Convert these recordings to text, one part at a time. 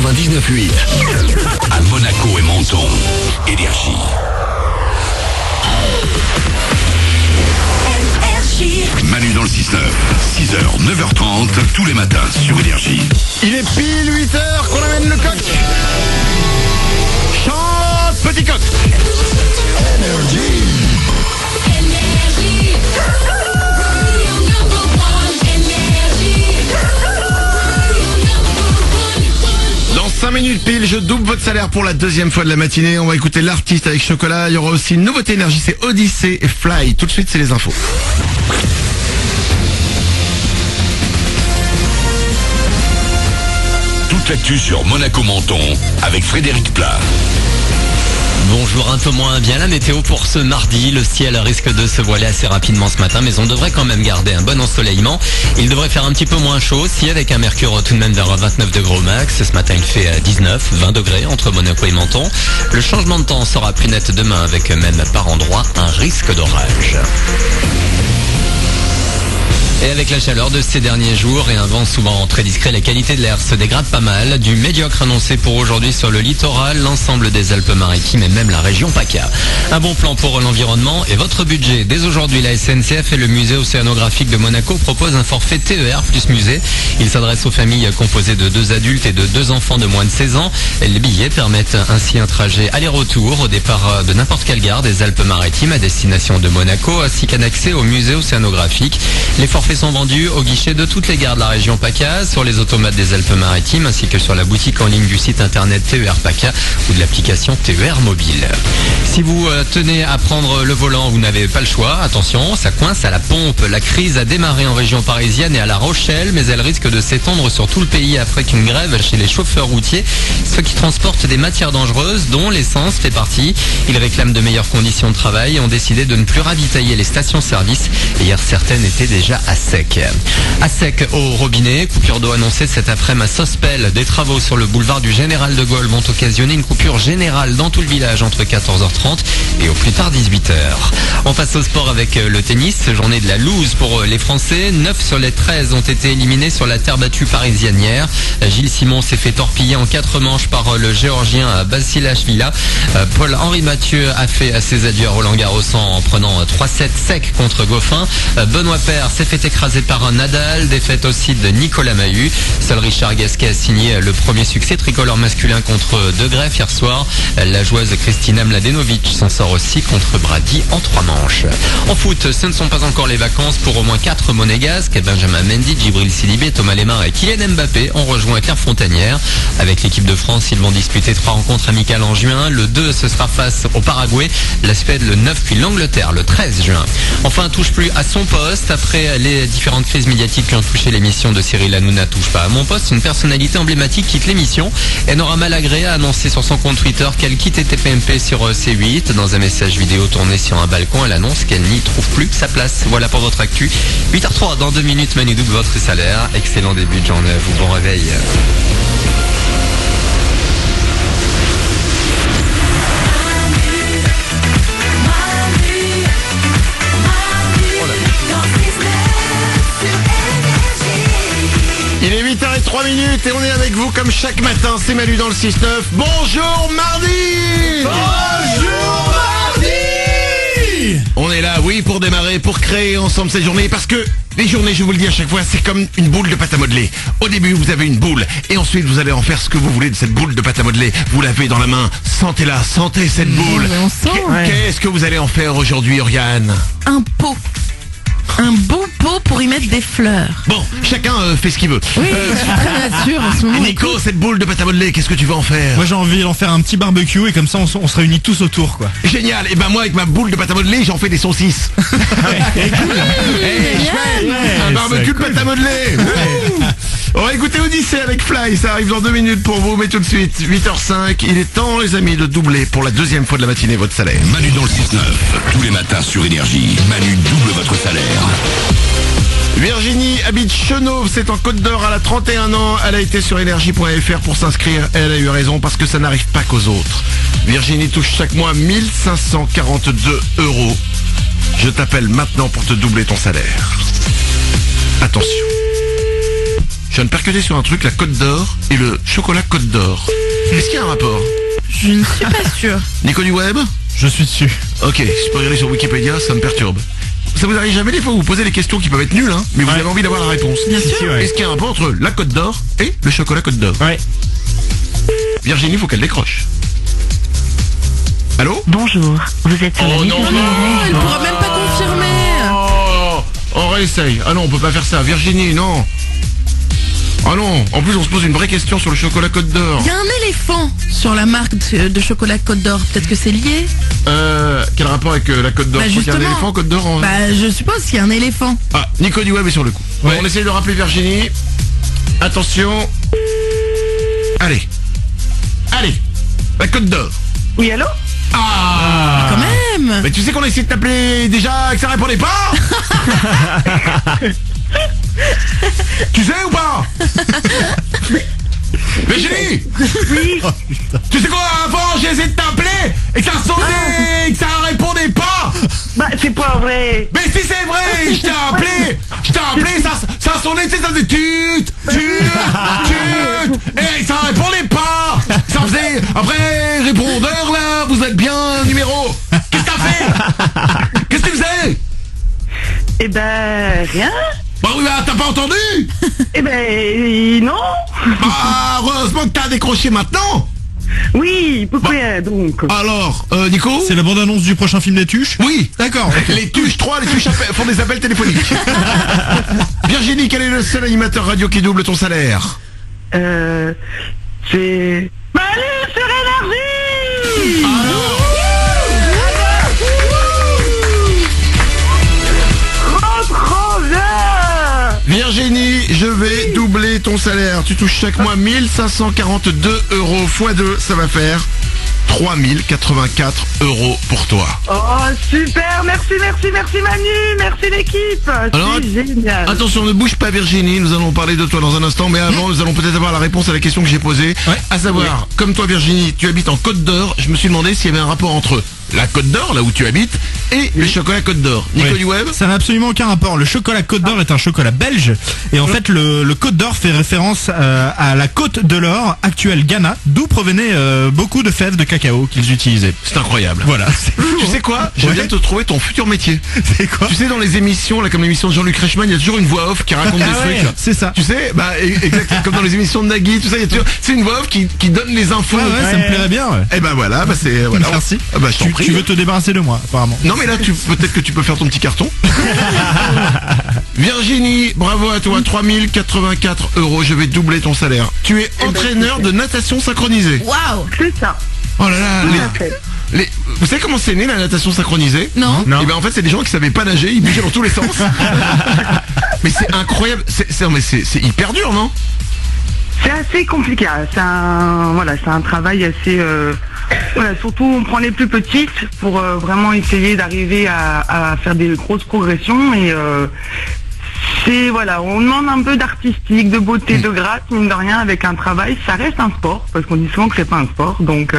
99.8. À Monaco et Menton. Énergie. Manu dans le 6-9. 6h, 9h30, tous les matins sur Énergie. Il est pile 8h qu'on amène le coq. Chante, petit coq. Dans 5 minutes pile, je double votre salaire pour la deuxième fois de la matinée. On va écouter l'artiste avec chocolat. Il y aura aussi une nouveauté Énergie, c'est Odyssée et Fly. Tout de suite, c'est les infos. Toute l'actu sur Monaco-Menton avec Frédéric Plat. Bonjour, un peu moins bien la météo pour ce mardi. Le ciel risque de se voiler assez rapidement ce matin, mais on devrait quand même garder un bon ensoleillement. Il devrait faire un petit peu moins chaud aussi, avec un mercure tout de même vers 29 degrés au max. Ce matin, il fait 19, 20 degrés entre Monaco et Menton. Le changement de temps sera plus net demain, avec même par endroits un risque d'orage. Et avec la chaleur de ces derniers jours et un vent souvent très discret, la qualité de l'air se dégrade pas mal. Du médiocre annoncé pour aujourd'hui sur le littoral, l'ensemble des Alpes-Maritimes et même la région PACA. Un bon plan pour l'environnement et votre budget. Dès aujourd'hui, la SNCF et le musée océanographique de Monaco proposent un forfait TER plus musée. Il s'adresse aux familles composées de 2 adultes et de 2 enfants de moins de 16 ans. Les billets permettent ainsi un trajet aller-retour au départ de n'importe quelle gare des Alpes-Maritimes à destination de Monaco, ainsi qu'un accès au musée océanographique. Les forfaits sont vendus au guichet de toutes les gares de la région PACA, sur les automates des Alpes-Maritimes, ainsi que sur la boutique en ligne du site internet TER PACA ou de l'application TER mobile. Si vous tenez à prendre le volant, vous n'avez pas le choix. Attention, ça coince à la pompe. La crise a démarré en région parisienne et à La Rochelle, mais elle risque de s'étendre sur tout le pays après qu'une grève chez les chauffeurs routiers, ceux qui transportent des matières dangereuses, dont l'essence fait partie. Ils réclament de meilleures conditions de travail et ont décidé de ne plus ravitailler les stations-service. Hier, certaines étaient déjà à sec. À sec au robinet, coupure d'eau annoncée cet après-midi à Sospel. Des travaux sur le boulevard du Général de Gaulle vont occasionner une coupure générale dans tout le village entre 14h30 et au plus tard 18h. On passe au sport avec le tennis. Journée de la loose pour les Français. 9 sur les 13 ont été éliminés sur la terre battue parisienne hier. Gilles Simon s'est fait torpiller en 4 manches par le Géorgien Basilashvili. Paul-Henri Mathieu a fait ses adieux à Roland Garros en prenant 3-7 secs contre Goffin. Benoît Paire s'est fait écrasé par un Nadal, défaite aussi de Nicolas Mahut. Seul Richard Gasquet a signé le premier succès tricolore masculin contre De Greff hier soir. La joueuse Kristina Mladenovic s'en sort aussi contre Brady en 3 manches. En foot, ce ne sont pas encore les vacances pour au moins 4 monégasques. Benjamin Mendy, Djibril Sidibé, Thomas Lemar et Kylian Mbappé ont rejoint Clairefontaine. Avec l'équipe de France, ils vont disputer 3 rencontres amicales en juin. Le 2, ce sera face au Paraguay, la Suède le 9 puis l'Angleterre le 13 juin. Enfin, touche plus à son poste. Après les différentes crises médiatiques qui ont touché l'émission de Cyril Hanouna touche pas à mon poste, une personnalité emblématique quitte l'émission. Enora Malagré a annoncé sur son compte Twitter qu'elle quittait TPMP sur C8. Dans un message vidéo tourné sur un balcon, elle annonce qu'elle n'y trouve plus sa place. Voilà pour votre actu. 8h03, dans 2 minutes, Manu double votre salaire. Excellent début de journée à vous, bon réveil. Il est 8h03 et on est avec vous comme chaque matin. C'est Manu dans le 6-9. Bonjour mardi. Bonjour mardi. On est là, oui, pour démarrer, pour créer ensemble cette journée. Parce que les journées, je vous le dis à chaque fois, c'est comme une boule de pâte à modeler. Au début, vous avez une boule. Et ensuite, vous allez en faire ce que vous voulez de cette boule de pâte à modeler. Vous l'avez dans la main. Sentez-la, sentez cette boule. Qu'est-ce que vous allez en faire aujourd'hui, Oriane? Un pot. Un beau pot pour y mettre des fleurs. Bon, chacun fait ce qu'il veut. Oui, je suis très nature en ce moment. Nico, cette boule de pâte à modeler, qu'est-ce que tu vas en faire? Moi j'ai envie d'en faire un petit barbecue et comme ça on se réunit tous autour quoi. Génial. Et ben moi avec ma boule de pâte à modeler, j'en fais des saucisses. Un barbecue de pâte à modeler. On va écouter Odyssée avec Fly, ça arrive dans 2 minutes pour vous, mais tout de suite, 8h05, il est temps les amis de doubler pour la deuxième fois de la matinée votre salaire. Manu dans le 6-9, tous les matins sur Énergie. Manu double votre salaire. Virginie habite Chenauve, c'est en Côte d'Or, elle a 31 ans, elle a été sur énergie.fr pour s'inscrire, elle a eu raison parce que ça n'arrive pas qu'aux autres. Virginie touche chaque mois 1542 €. Je t'appelle maintenant pour te doubler ton salaire. Attention. Je viens de percuter sur un truc, la Côte d'Or et le chocolat Côte d'Or. Est-ce qu'il y a un rapport? Je ne suis pas sûre. Nico du web? Je suis dessus. Ok, je peux regarder sur Wikipédia, ça me perturbe. Ça vous arrive jamais des fois où vous posez des questions qui peuvent être nulles, hein, mais vous avez envie d'avoir la réponse. Bien sûr. Si, ouais. Est-ce qu'il y a un rapport entre la Côte d'Or et le chocolat Côte d'Or? Ouais. Virginie, faut qu'elle décroche. Allô? Bonjour, vous êtes sur la Oh non, messagerie Non, elle orange. pourra même pas confirmer. Oh, on réessaye. Ah non, on peut pas faire ça. Virginie, non. Ah non, en plus on se pose une vraie question sur le chocolat Côte d'Or. Il y a un éléphant sur la marque de chocolat Côte d'Or. Peut-être que c'est lié. Quel rapport avec la Côte d'Or? Bah, Je crois qu'il y a un justement. éléphant Côte d'Or en... Bah, je suppose qu'il y a un éléphant. Ah, Nico du web est sur le coup. Bon, Ouais. on essaye de rappeler Virginie. Attention. Allez. Allez. La Côte d'Or. Oui, allô? Ah, Quand même. mais tu sais qu'on a essayé de t'appeler déjà et que ça répondait pas. Tu sais ou pas? Virginie. Oui, Tu sais quoi, avant j'ai essayé de t'appeler et que ça sonnait et que ça répondait pas. bah c'est pas vrai. Mais si c'est vrai, je t'ai appelé, ça sonnait, tu sais, ça faisait tut, et ça répondait pas. Ça faisait, après, répondeur là, vous êtes bien numéro. Qu'est-ce que t'as fait? Qu'est-ce que tu faisais? Eh ben, rien. Bah oui, bah t'as pas entendu? Eh ben, non. Bah, heureusement que t'as décroché maintenant. Oui, pourquoi donc? Alors, Nico? C'est la bande-annonce du prochain film des Tuches? Oui. D'accord. ok. Les tuches 3, les tuches font des appels téléphoniques. Virginie, quel est le seul animateur radio qui double ton salaire? C'est... Manu sur Énergie. Trop bien. Virginie, je vais doubler ton salaire. Tu touches chaque mois 1542 euros x 2, ça va faire 3084 euros pour toi. Oh, super. Merci Manu. Merci l'équipe. Alors, C'est génial. Attention, ne bouge pas Virginie, nous allons parler de toi dans un instant, mais avant nous allons peut-être avoir la réponse à la question que j'ai posée. Ouais. À savoir, comme toi Virginie, tu habites en Côte d'Or, je me suis demandé s'il y avait un rapport entre la Côte d'Or, là où tu habites, et le chocolat Côte d'Or. Nico Ouais. du web? Ça n'a absolument aucun rapport. Le chocolat Côte d'Or est un chocolat belge. Et en fait, le Côte d'Or fait référence à la Côte de l'Or, actuelle Ghana, d'où provenaient beaucoup de fèves de cacao qu'ils utilisaient. C'est incroyable. Voilà. Tu sais quoi? Je Ouais. viens de te trouver ton futur métier. C'est quoi? Tu sais, dans les émissions, là, comme l'émission de Jean-Luc Reichmann, il y a toujours une voix off qui raconte des Ah ouais, trucs. c'est ça. Tu sais, bah, exact, comme dans les émissions de Nagui, tout ça, il y a toujours, c'est une voix off qui donne les infos. Ouais, ouais, ça me plairait bien, ouais. Et ben voilà, bah c'est, voilà. Merci. Ah bah, je t'en prie. Tu veux te débarrasser de moi, apparemment. Non mais là, peut-être que tu peux faire ton petit carton. Virginie, bravo à toi, 3084 euros, je vais doubler ton salaire. Tu es entraîneur de natation synchronisée. Waouh. C'est ça. Oh là là, Tout à fait. vous savez comment c'est né la natation synchronisée? Non. Non. Et ben en fait c'est des gens qui savaient pas nager, ils bougeaient dans tous les sens. Mais c'est incroyable, c'est hyper dur, non? C'est assez compliqué. C'est un travail assez. Voilà, surtout on prend les plus petites pour vraiment essayer d'arriver à faire des grosses progressions et c'est voilà, on demande un peu d'artistique, de beauté, de grâce, mine de rien, avec un travail. Ça reste un sport parce qu'on dit souvent que c'est pas un sport, donc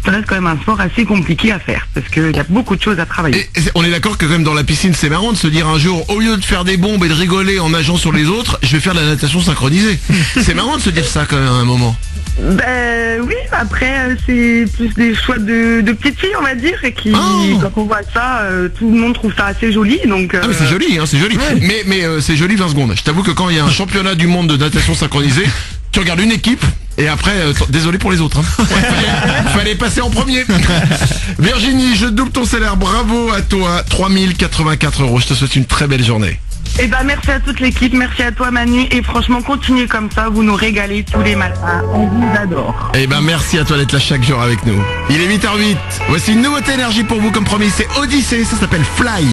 ça reste quand même un sport assez compliqué à faire parce qu'il y a beaucoup de choses à travailler. Et on est d'accord que quand même dans la piscine c'est marrant de se dire un jour au lieu de faire des bombes et de rigoler en nageant sur les autres, je vais faire de la natation synchronisée. C'est marrant de se dire ça quand même à un moment. Ben oui, après c'est plus des choix de petites filles on va dire et qui quand on voit ça, tout le monde trouve ça assez joli donc. Ah mais c'est joli, hein, c'est joli. Mais c'est joli 20 secondes. Je t'avoue que quand il y a un championnat du monde de natation synchronisée, tu regardes une équipe et après, désolé pour les autres. Hein. Fallait passer en premier. Virginie, je double ton salaire. Bravo à toi. 3084 euros. Je te souhaite une très belle journée. Eh ben merci à toute l'équipe, merci à toi Manu et franchement continuez comme ça, vous nous régalez tous les matins, on vous adore. Eh ben merci à toi d'être là chaque jour avec nous. Il est 8h08. Voici une nouveauté énergie pour vous comme promis. C'est Odyssée, ça s'appelle Fly.